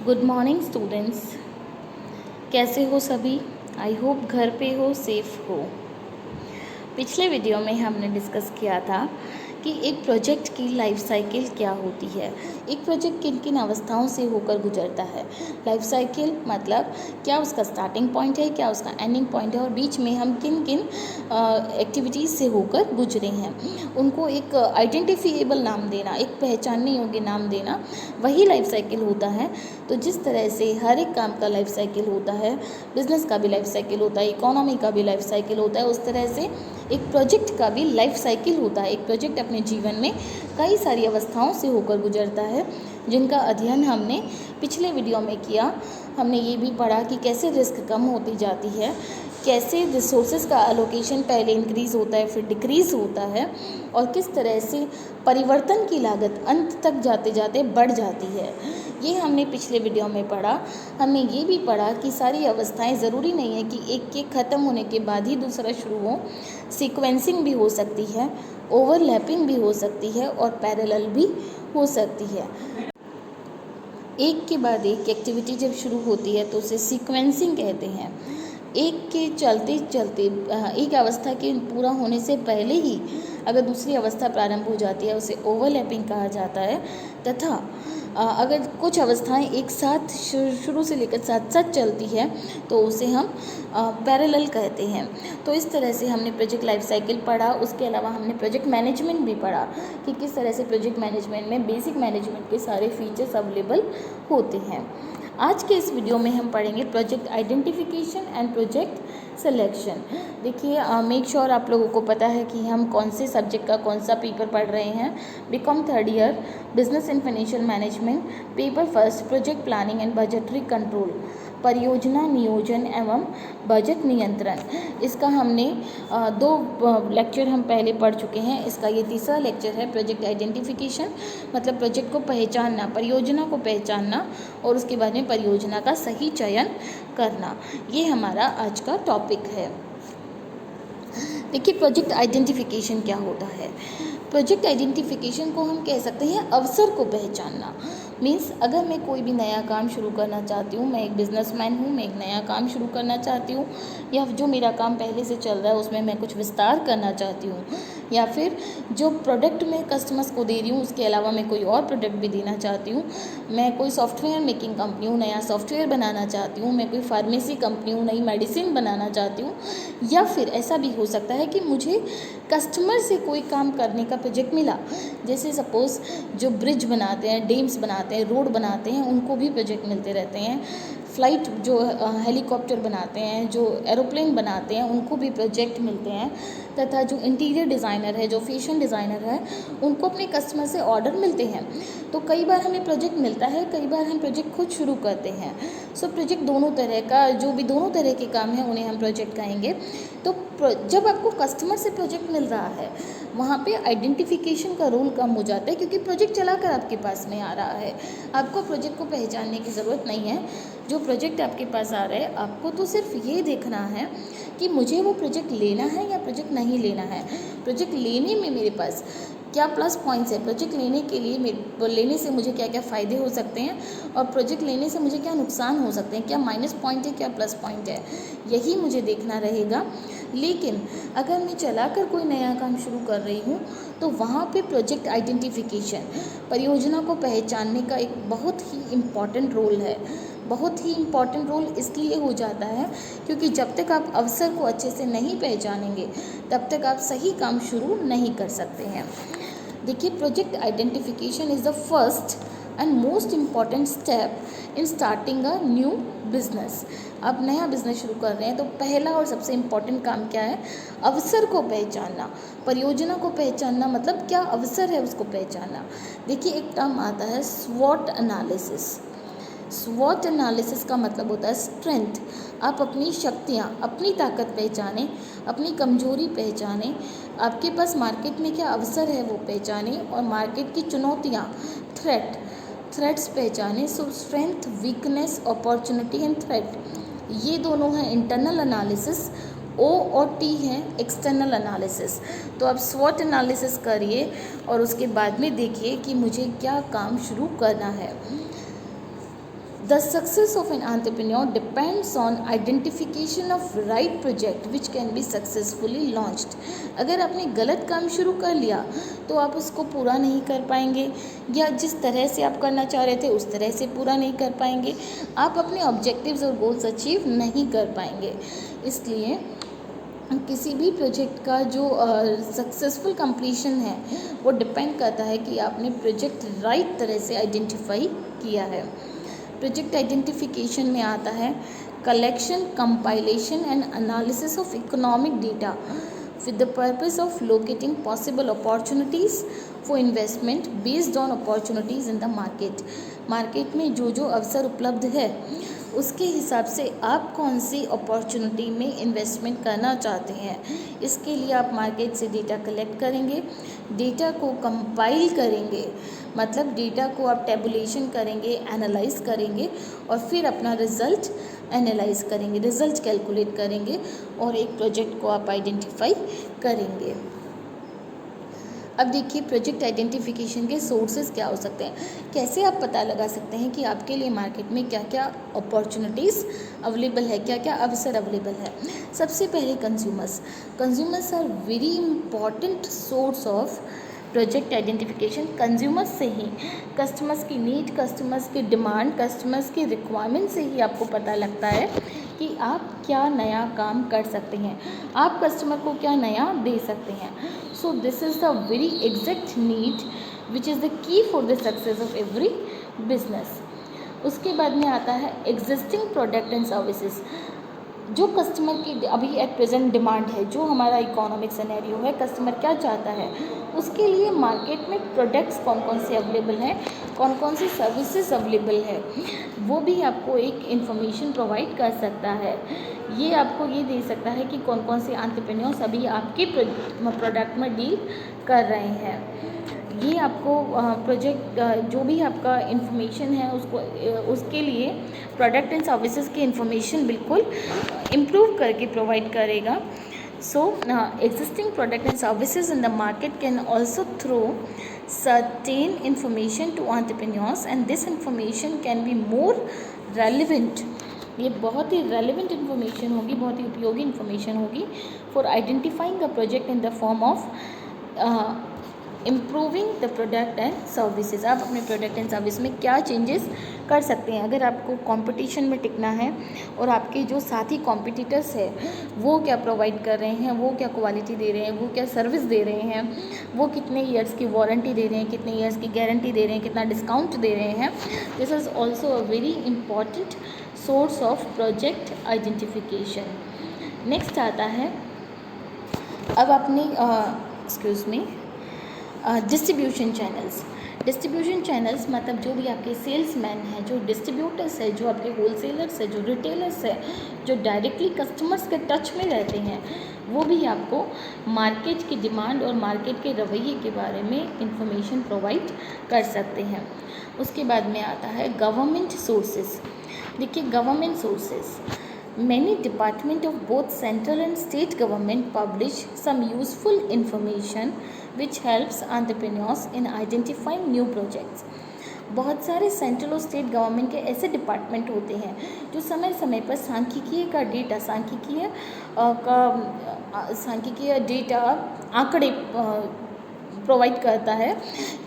Good morning students. कैसे हो सभी? आई होप घर पे हो, सेफ हो। पिछले वीडियो में हमने डिस्कस किया था कि एक प्रोजेक्ट की लाइफ साइकिल क्या होती है, एक प्रोजेक्ट किन किन अवस्थाओं से होकर गुजरता है। लाइफ साइकिल मतलब क्या उसका स्टार्टिंग पॉइंट है, क्या उसका एंडिंग पॉइंट है, और बीच में हम किन किन एक्टिविटीज़ से होकर गुजरे हैं, उनको एक आइडेंटिफिएबल नाम देना, एक पहचानने योग्य नाम देना, वही लाइफ साइकिल होता है। तो जिस तरह से हर एक काम का लाइफ साइकिल होता है, बिजनेस का भी लाइफ साइकिल होता है, इकोनॉमी का भी लाइफ साइकिल होता है, उस तरह से एक प्रोजेक्ट का भी लाइफ साइकिल होता है। एक प्रोजेक्ट अपने जीवन में कई सारी अवस्थाओं से होकर गुजरता है, जिनका अध्ययन हमने पिछले वीडियो में किया। हमने ये भी पढ़ा कि कैसे रिस्क कम होती जाती है, कैसे रिसोर्सेज का एलोकेशन पहले इंक्रीज़ होता है फिर डिक्रीज़ होता है, और किस तरह से परिवर्तन की लागत अंत तक जाते जाते बढ़ जाती है। ये हमने पिछले वीडियो में पढ़ा। हमने ये भी पढ़ा कि सारी अवस्थाएं ज़रूरी नहीं है कि एक के ख़त्म होने के बाद ही दूसरा शुरू हो। सीक्वेंसिंग भी हो सकती है, ओवरलैपिंग भी हो सकती है, और पैरेलल भी हो सकती है। एक के बाद एक एक्टिविटी जब शुरू होती है तो उसे सीक्वेंसिंग कहते हैं। एक के चलते चलते एक अवस्था के पूरा होने से पहले ही अगर दूसरी अवस्था प्रारंभ हो जाती है उसे ओवरलैपिंग कहा जाता है। तथा अगर कुछ अवस्थाएं एक साथ शुरू से लेकर साथ साथ चलती है तो उसे हम पैरेलल कहते हैं। तो इस तरह से हमने प्रोजेक्ट लाइफ साइकिल पढ़ा। उसके अलावा हमने प्रोजेक्ट मैनेजमेंट भी पढ़ा कि किस तरह से प्रोजेक्ट मैनेजमेंट में बेसिक मैनेजमेंट के सारे फीचर्स अवेलेबल होते हैं। आज के इस वीडियो में हम पढ़ेंगे project identification and project selection. देखिए, मेक श्योर आप लोगों को पता है कि हम कौन से सब्जेक्ट का कौन सा पेपर पढ़ रहे हैं। BCom third year, business and financial management, paper first, project planning and budgetary control, परियोजना नियोजन एवं बजट नियंत्रण। इसका हमने दो लेक्चर हम पहले पढ़ चुके हैं। इसका ये तीसरा लेक्चर है। प्रोजेक्ट आइडेंटिफिकेशन मतलब प्रोजेक्ट को पहचानना, परियोजना को पहचानना, और उसके बाद में परियोजना का सही चयन करना। ये हमारा आज का टॉपिक है। देखिए, प्रोजेक्ट आइडेंटिफिकेशन क्या होता है। प्रोजेक्ट आइडेंटिफिकेशन को हम कह सकते हैं अवसर को पहचानना। मीन्स अगर मैं कोई भी नया काम शुरू करना चाहती हूँ, मैं एक बिजनेसमैन हूँ, मैं एक नया काम शुरू करना चाहती हूँ, या जो मेरा काम पहले से चल रहा है उसमें मैं कुछ विस्तार करना चाहती हूँ, या फिर जो प्रोडक्ट मैं कस्टमर्स को दे रही हूँ उसके अलावा मैं कोई और प्रोडक्ट भी देना चाहती हूँ, मैं कोई सॉफ्टवेयर मेकिंग कंपनी हूँ, नया सॉफ्टवेयर बनाना चाहती हूँ, मैं कोई फार्मेसी कंपनी हूँ, नई मेडिसिन बनाना चाहती हूँ, या फिर ऐसा भी हो सकता है कि मुझे कस्टमर से कोई काम करने का प्रोजेक्ट मिला। जैसे सपोज़ जो ब्रिज बनाते हैं, डैम्स बनाते हैं, रोड बनाते हैं, उनको भी प्रोजेक्ट मिलते रहते हैं। फ़्लाइट जो हेलीकॉप्टर बनाते हैं, जो एरोप्लेन बनाते हैं, उनको भी प्रोजेक्ट मिलते हैं। तथा जो इंटीरियर डिज़ाइनर है, जो फैशन डिज़ाइनर है, उनको अपने कस्टमर से ऑर्डर मिलते हैं। तो कई बार हमें प्रोजेक्ट मिलता है, कई बार हम प्रोजेक्ट खुद शुरू करते हैं। सो प्रोजेक्ट दोनों तरह का, जो भी दोनों तरह के काम हैं उन्हें हम प्रोजेक्ट कहेंगे। तो जब आपको कस्टमर से प्रोजेक्ट मिल रहा है वहाँ पे आइडेंटिफिकेशन का रोल कम हो जाता है, क्योंकि प्रोजेक्ट चलाकर आपके पास में आ रहा है। आपको प्रोजेक्ट को पहचानने की ज़रूरत नहीं है। जो प्रोजेक्ट आपके पास आ रहा है, आपको तो सिर्फ ये देखना है कि मुझे वो प्रोजेक्ट लेना है या प्रोजेक्ट नहीं लेना है। प्रोजेक्ट लेने में मेरे पास क्या प्लस पॉइंट्स है, प्रोजेक्ट लेने के लिए लेने से मुझे क्या क्या फ़ायदे हो सकते हैं, और प्रोजेक्ट लेने से मुझे क्या नुकसान हो सकते हैं, क्या माइनस पॉइंट है, क्या प्लस पॉइंट है, यही मुझे देखना रहेगा। लेकिन अगर मैं चलाकर कोई नया काम शुरू कर रही हूँ तो वहाँ पे प्रोजेक्ट आइडेंटिफिकेशन, परियोजना को पहचानने का एक बहुत ही इम्पॉर्टेंट रोल है। बहुत ही इम्पॉर्टेंट रोल इसलिए हो जाता है क्योंकि जब तक आप अवसर को अच्छे से नहीं पहचानेंगे तब तक आप सही काम शुरू नहीं कर सकते हैं। देखिए, project identification is the first and most important step in starting a new business. आप नया बिजनेस शुरू कर रहे हैं तो पहला और सबसे इम्पॉर्टेंट काम क्या है? अवसर को पहचानना, परियोजना को पहचानना, मतलब क्या अवसर है उसको पहचानना। देखिए, एक टर्म आता है स्वॉट एनालिसिस। स्वॉट एनालिसिस का मतलब होता है स्ट्रेंथ। आप अपनी शक्तियाँ, अपनी ताकत पहचानें, अपनी कमजोरी पहचानें, आपके पास मार्केट में क्या अवसर है वो पहचानें, और मार्केट की चुनौतियाँ, थ्रेट्स पहचानें। सो strength, weakness, opportunity and threat, ये दोनों हैं इंटरनल एनालिसिस। ओ और टी है एक्सटर्नल एनालिसिस। तो आप स्वॉट एनालिसिस करिए और उसके बाद में देखिए कि मुझे क्या काम शुरू करना है। The success of an entrepreneur depends on identification of right project which can be successfully launched. अगर आपने गलत काम शुरू कर लिया तो आप उसको पूरा नहीं कर पाएंगे, या जिस तरह से आप करना चाह रहे थे उस तरह से पूरा नहीं कर पाएंगे, आप अपने ऑब्जेक्टिव्स और गोल्स अचीव नहीं कर पाएंगे। इसलिए किसी भी प्रोजेक्ट का जो सक्सेसफुल कंप्लीशन है वो डिपेंड करता है कि आपने प्रोजेक्ट राइट तरह से आइडेंटिफाई किया है। प्रोजेक्ट आइडेंटिफिकेशन में आता है collection, compilation and analysis of economic data with the purpose of locating possible opportunities for investment based on opportunities in the market. Market में जो जो अवसर उपलब्ध है उसके हिसाब से आप कौन सी अपॉर्चुनिटी में इन्वेस्टमेंट करना चाहते हैं, इसके लिए आप मार्केट से डेटा कलेक्ट करेंगे, डेटा को कंपाइल करेंगे, मतलब डेटा को आप टेबुलेशन करेंगे, एनालाइज करेंगे और फिर अपना रिज़ल्ट एनालाइज करेंगे, रिज़ल्ट कैलकुलेट करेंगे और एक प्रोजेक्ट को आप आइडेंटिफाई करेंगे। अब देखिए प्रोजेक्ट आइडेंटिफिकेशन के सोर्सेज क्या हो सकते हैं, कैसे आप पता लगा सकते हैं कि आपके लिए मार्केट में क्या क्या अपॉर्चुनिटीज़ अवेलेबल है, क्या क्या अवसर अवेलेबल है। सबसे पहले consumers are very important source of project identification. Consumers से ही, कस्टमर्स की नीड, कस्टमर्स की डिमांड, कस्टमर्स की रिक्वायरमेंट से ही आपको पता लगता है कि आप क्या नया काम कर सकते हैं, आप कस्टमर को क्या नया दे सकते हैं। So this is the very exact need which is the key for the success of every business. उसके बाद में आता है एग्जिस्टिंग प्रोडक्ट एंड सर्विसेज। जो कस्टमर की अभी एट प्रेजेंट डिमांड है, जो हमारा इकोनॉमिक सिनेरियो है, कस्टमर क्या चाहता है, उसके लिए मार्केट में प्रोडक्ट्स कौन कौन से अवेलेबल हैं, कौन कौन सी सर्विसेज अवेलेबल है, वो भी आपको एक इन्फॉर्मेशन प्रोवाइड कर सकता है। ये आपको ये दे सकता है कि कौन कौन से एंटरप्रेन्योर्स अभी आपके प्रोडक्ट में डील कर रहे हैं। ये आपको प्रोजेक्ट जो भी आपका इन्फॉर्मेशन है उसके लिए प्रोडक्ट एंड सर्विसेज की इन्फॉर्मेशन बिल्कुल इम्प्रूव करके प्रोवाइड करेगा। सो existing product and services in the market can also throw certain information to entrepreneurs and this information can be more relevant। ये बहुत ही रेलिवेंट इन्फॉर्मेशन होगी, बहुत ही उपयोगी इन्फॉर्मेशन होगी for identifying the project in the form of improving the product and services. आप अपने product and service में क्या चेंजेस कर सकते हैं। अगर आपको कंपटीशन में टिकना है और आपके जो साथी कॉम्पिटिटर्स है वो क्या प्रोवाइड कर रहे हैं, वो क्या क्वालिटी दे रहे हैं, वो क्या सर्विस दे रहे हैं, वो कितने ईयर्स की वारंटी दे रहे हैं, कितने ईयर्स की गारंटी दे रहे हैं, कितना डिस्काउंट दे रहे हैं, this is also a very important source of project identification. Next आता है, अब आपने डिस्ट्रीब्यूशन चैनल्स मतलब जो भी आपके सेल्समैन हैं, जो डिस्ट्रीब्यूटर्स है, जो आपके होलसेलर्स है, जो रिटेलर्स है, जो डायरेक्टली कस्टमर्स के टच में रहते हैं, वो भी आपको मार्केट की डिमांड और मार्केट के रवैये के बारे में इंफॉर्मेशन प्रोवाइड कर सकते हैं। उसके बाद में आता है गवर्नमेंट सोर्सेज। देखिए government sources, many department of both central and state government publish some useful information which helps entrepreneurs in identifying new projects। बहुत सारे सेंट्रल और स्टेट गवर्नमेंट के ऐसे डिपार्टमेंट होते हैं जो समय समय पर सांख्यिकीय का डेटा, सांख्यिकीय डेटा, आंकड़े प्रोवाइड करता है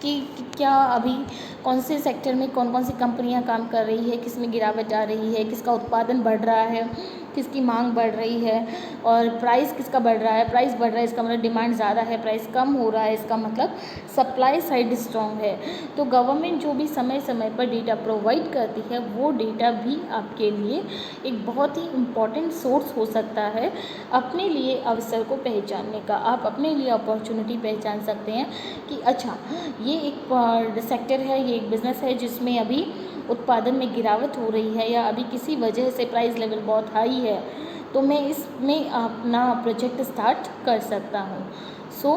कि क्या अभी कौन से सेक्टर में कौन कौन सी कंपनियां काम कर रही है, किस में गिरावट आ रही है, किसका उत्पादन बढ़ रहा है, किसकी मांग बढ़ रही है और प्राइस किसका बढ़ रहा है। प्राइस बढ़ रहा है इसका मतलब डिमांड ज़्यादा है, प्राइस कम हो रहा है इसका मतलब सप्लाई साइड स्ट्रॉन्ग है। तो गवर्नमेंट जो भी समय समय पर डेटा प्रोवाइड करती है वो डेटा भी आपके लिए एक बहुत ही इम्पॉर्टेंट सोर्स हो सकता है अपने लिए अवसर को पहचानने का। आप अपने लिए अपॉर्चुनिटी पहचान सकते हैं कि अच्छा ये एक सेक्टर है, ये एक बिज़नेस है जिसमें अभी उत्पादन में गिरावट हो रही है या अभी किसी वजह से प्राइस लेवल बहुत हाई है, तो मैं इसमें अपना प्रोजेक्ट स्टार्ट कर सकता हूँ। सो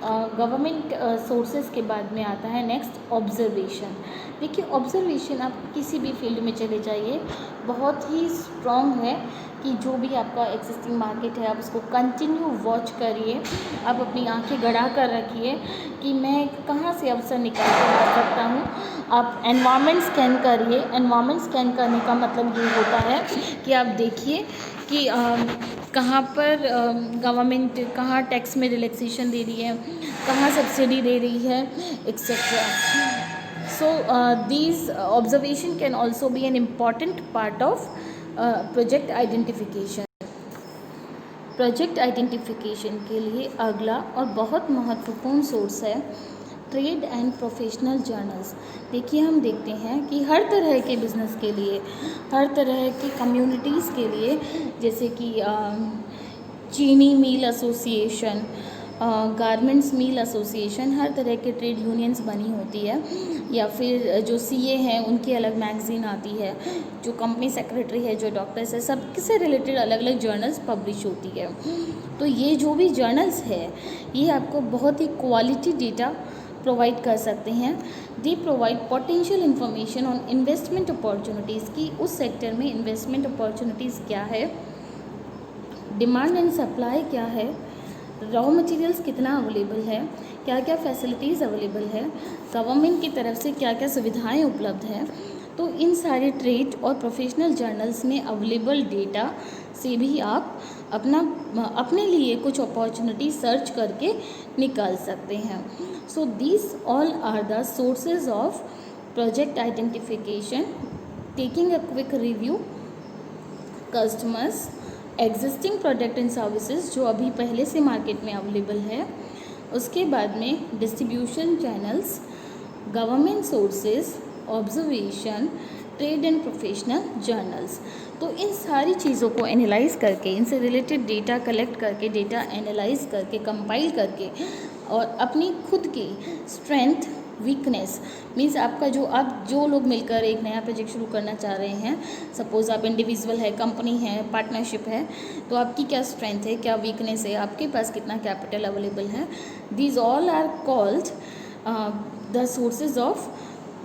गवर्नमेंट सोर्सेज के बाद में आता है नेक्स्ट ऑब्जर्वेशन। देखिए ऑब्जर्वेशन आप किसी भी फील्ड में चले जाइए बहुत ही स्ट्रॉन्ग है कि जो भी आपका एग्जिस्टिंग मार्केट है आप उसको कंटिन्यू वॉच करिए। आप अपनी आंखें गड़ा कर रखिए कि मैं कहाँ से अवसर निकाल कर ला सकता हूँ। आप एनवायरनमेंट स्कैन करिए। एनवायरनमेंट स्कैन करने का मतलब ये होता है कि आप देखिए कि कहाँ पर गवर्नमेंट कहाँ टैक्स में रिलैक्सेशन दे रही है, कहाँ सब्सिडी दे रही है, etcetera. So these observation can also be an important part of project identification. Project identification के लिए अगला और बहुत महत्वपूर्ण सोर्स है ट्रेड एंड प्रोफेशनल जर्नल्स। देखिए हम देखते हैं कि हर तरह के बिज़नेस के लिए, हर तरह की कम्युनिटीज़ के लिए, जैसे कि चीनी mill association, garments mill association, हर तरह के ट्रेड यूनियंस बनी होती है, या फिर जो सीए हैं उनकी अलग मैगज़ीन आती है, जो कंपनी सेक्रेटरी है, जो डॉक्टर्स है, सबसे रिलेटेड अलग अलग जर्नल्स पब्लिश होती है। तो ये जो भी जर्नल्स है ये आपको बहुत ही क्वालिटी डेटा प्रोवाइड कर सकते हैं। They provide potential information on investment opportunities की उस सेक्टर में इन्वेस्टमेंट अपॉर्चुनिटीज़ क्या है, डिमांड एंड सप्लाई क्या है, रॉ मटेरियल्स कितना अवेलेबल है, क्या क्या फैसिलिटीज़ अवेलेबल है, गवर्नमेंट की तरफ से क्या क्या सुविधाएं उपलब्ध हैं। तो इन सारे ट्रेड और प्रोफेशनल जर्नल्स में अवेलेबल डेटा से भी आप अपने लिए कुछ अपॉर्चुनिटी सर्च करके निकाल सकते हैं। So this all are the sources of project identification. Taking a quick review, customers, existing product and services जो अभी पहले से मार्केट में अवेलेबल है, उसके बाद में distribution channels, government sources, observation, trade and professional journals. तो इन सारी चीज़ों को एनालाइज करके, इनसे रिलेटेड डेटा कलेक्ट करके, डेटा एनालाइज करके, कंपाइल करके, और अपनी खुद की स्ट्रेंथ, वीकनेस, मीन्स आपका जो लोग मिलकर एक नया प्रोजेक्ट शुरू करना चाह रहे हैं, सपोज़ आप इंडिविजुअल है, कंपनी है, पार्टनरशिप है, तो आपकी क्या स्ट्रेंथ है, क्या वीकनेस है, आपके पास कितना कैपिटल अवेलेबल है, these all are called the sources of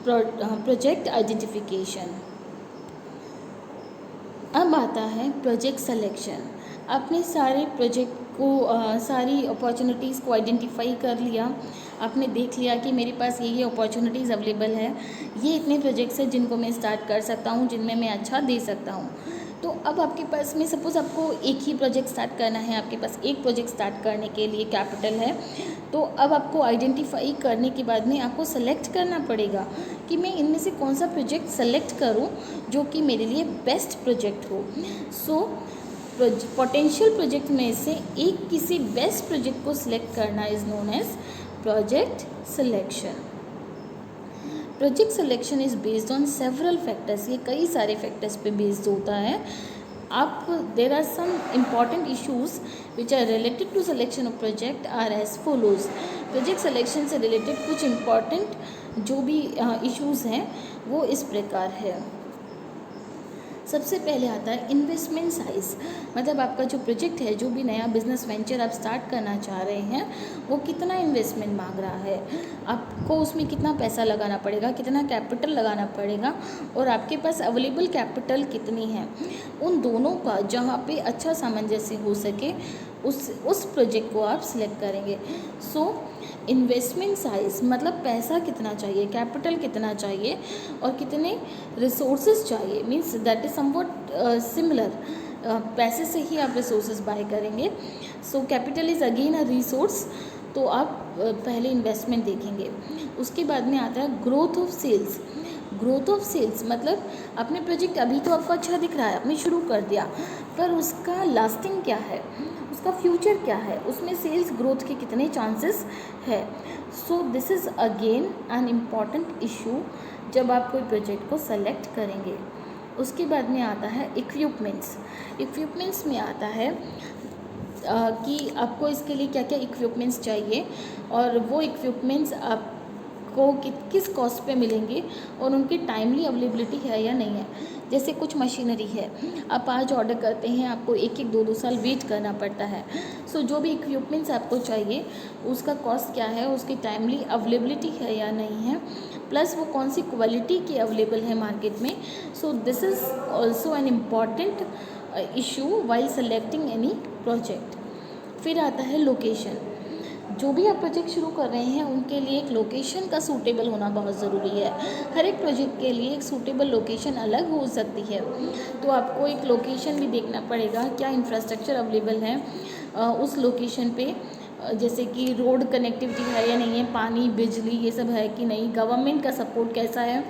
project identification. अब आता है प्रोजेक्ट सिलेक्शन। आपने सारे प्रोजेक्ट को सारी अपॉर्चुनिटीज़ को आइडेंटिफाई कर लिया, आपने देख लिया कि मेरे पास ये अपॉर्चुनिटीज़ अवेलेबल है, ये इतने प्रोजेक्ट्स हैं जिनको मैं स्टार्ट कर सकता हूँ, जिनमें मैं अच्छा दे सकता हूँ। तो अब आपके पास में सपोज़ आपको एक ही प्रोजेक्ट स्टार्ट करना है, आपके पास एक प्रोजेक्ट स्टार्ट करने के लिए कैपिटल है, तो अब आपको आइडेंटिफाई करने के बाद में आपको सेलेक्ट करना पड़ेगा कि मैं इनमें से कौन सा प्रोजेक्ट सेलेक्ट करूं जो कि मेरे लिए बेस्ट प्रोजेक्ट हो। सो पोटेंशियल प्रोजेक्ट में से एक किसी बेस्ट प्रोजेक्ट को सिलेक्ट करना is known as project selection. Project selection is based on several factors. ये कई सारे फैक्टर्स पे बेस्ड होता है। आप there are some important issues which are related to selection of project are as follows. Project selection से related कुछ important जो भी इश्यूज़ हैं वो इस प्रकार है। सबसे पहले आता है इन्वेस्टमेंट साइज़, मतलब आपका जो प्रोजेक्ट है, जो भी नया बिजनेस वेंचर आप स्टार्ट करना चाह रहे हैं, वो कितना इन्वेस्टमेंट मांग रहा है, आपको उसमें कितना पैसा लगाना पड़ेगा, कितना कैपिटल लगाना पड़ेगा, और आपके पास अवेलेबल कैपिटल कितनी है। उन दोनों का जहाँ पे अच्छा सामंजस्य हो सके उस प्रोजेक्ट को आप सिलेक्ट करेंगे। सो इन्वेस्टमेंट साइज़ मतलब पैसा कितना चाहिए, कैपिटल कितना चाहिए, और कितने रिसोर्सेज चाहिए, means that is somewhat similar. पैसे से ही आप रिसोर्सेज बाय करेंगे। So capital is again a resource. तो आप पहले इन्वेस्टमेंट देखेंगे। उसके बाद में आता है growth of sales. Growth of sales मतलब अपने प्रोजेक्ट अभी तो आपको अच्छा दिख रहा है, आपने शुरू कर दिया, पर उसका लास्टिंग क्या है, उसका फ्यूचर क्या है, उसमें सेल्स ग्रोथ के कितने चांसेस है। So this is again an important issue जब आप कोई प्रोजेक्ट को सेलेक्ट करेंगे। उसके बाद में आता है इक्विपमेंट्स। इक्विपमेंट्स में आता है कि आपको इसके लिए क्या क्या इक्विपमेंट्स चाहिए, और वो इक्विपमेंट्स आप को किस कॉस्ट पे मिलेंगे और उनकी टाइमली अवेलेबिलिटी है या नहीं है। जैसे कुछ मशीनरी है, आप आज ऑर्डर करते हैं, आपको 1-2 साल वेट करना पड़ता है। सो जो भी इक्विपमेंट्स आपको चाहिए उसका कॉस्ट क्या है, उसकी टाइमली अवेलेबिलिटी है या नहीं है, प्लस वो कौन सी क्वालिटी की अवेलेबल है मार्केट में। So this is also an important issue while selecting any project. फिर आता है लोकेशन। जो भी आप प्रोजेक्ट शुरू कर रहे हैं उनके लिए एक लोकेशन का सूटेबल होना बहुत ज़रूरी है। हर एक प्रोजेक्ट के लिए एक सूटेबल लोकेशन अलग हो सकती है, तो आपको एक लोकेशन भी देखना पड़ेगा, क्या इंफ्रास्ट्रक्चर अवेलेबल है उस लोकेशन पे, जैसे कि रोड कनेक्टिविटी है या नहीं है, पानी बिजली ये सब है कि नहीं, गवर्नमेंट का सपोर्ट कैसा है,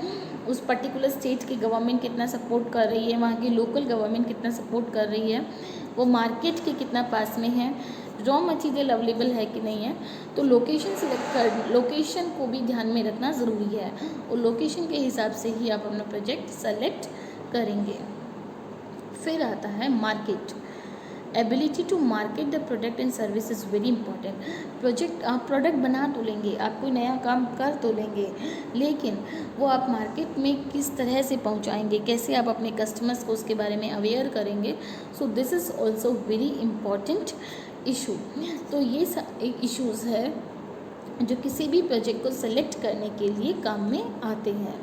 उस पर्टिकुलर स्टेट की गवर्नमेंट कितना सपोर्ट कर रही है, वहाँ की लोकल गवर्नमेंट कितना सपोर्ट कर रही है, वो मार्केट के कितना पास में है, रॉ मटीरियल अवेलेबल है कि नहीं है। तो लोकेशन को भी ध्यान में रखना ज़रूरी है और लोकेशन के हिसाब से ही आप अपना प्रोजेक्ट सेलेक्ट करेंगे। फिर आता है market. Ability to market the product and service is very important. आप प्रोडक्ट बना तो लेंगे, आप कोई नया काम कर तो लेंगे, लेकिन वो आप मार्केट में किस तरह से पहुंचाएंगे, कैसे आप अपने कस्टमर्स को उसके बारे में अवेयर करेंगे। So this is also very important issue. तो ये इश्यूज़ है जो किसी भी प्रोजेक्ट को सेलेक्ट करने के लिए काम में आते हैं।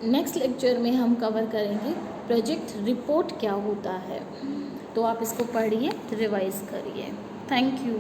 नेक्स्ट लेक्चर में हम कवर करेंगे प्रोजेक्ट रिपोर्ट क्या होता है। तो आप इसको पढ़िए, रिवाइज करिए। Thank you.